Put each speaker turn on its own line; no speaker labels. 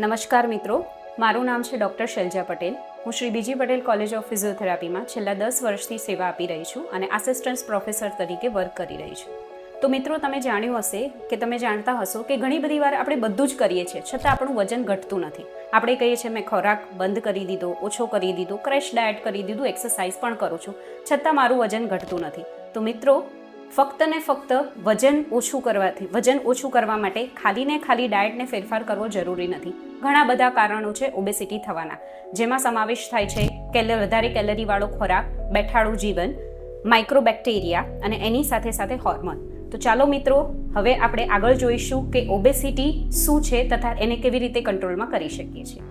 નમસ્કાર મિત્રો, મારું નામ છે ડૉક્ટર શૈલજા પટેલ. હું શ્રી બીજી પટેલ કોલેજ ઓફ ફિઝિયોથેરાપીમાં છેલ્લા 10 વર્ષથી સેવા આપી રહી છું અને આસિસ્ટન્ટ પ્રોફેસર તરીકે વર્ક કરી રહી છું. તો મિત્રો, તમે જાણ્યું હશે કે તમે જાણતા હશો કે ઘણી બધી વાર આપણે બધું જ કરીએ છીએ છતાં આપણું વજન ઘટતું નથી. આપણે કહીએ છીએ મેં ખોરાક બંધ કરી દીધો, ઓછો કરી દીધો, ક્રેશ ડાયટ કરી દીધું, એક્સરસાઇઝ પણ કરું છું, છતાં મારું વજન ઘટતું નથી. તો મિત્રો, ફક્ત ને ફક્ત વજન ઓછું કરવા માટે ખાલી ડાયટને ફેરફાર કરવો જરૂરી નથી. ઘણા બધા કારણો છે ઓબેસિટી થવાના, જેમાં સમાવેશ થાય છે વધારે કેલરીવાળો ખોરાક, બેઠાડું જીવન, માઇક્રોબેક્ટેરિયા અને એની સાથે સાથે હોર્મોન. તો ચાલો મિત્રો, હવે આપણે આગળ જોઈશું કે ઓબેસિટી શું છે તથા એને કેવી રીતે કંટ્રોલમાં કરી શકીએ છીએ.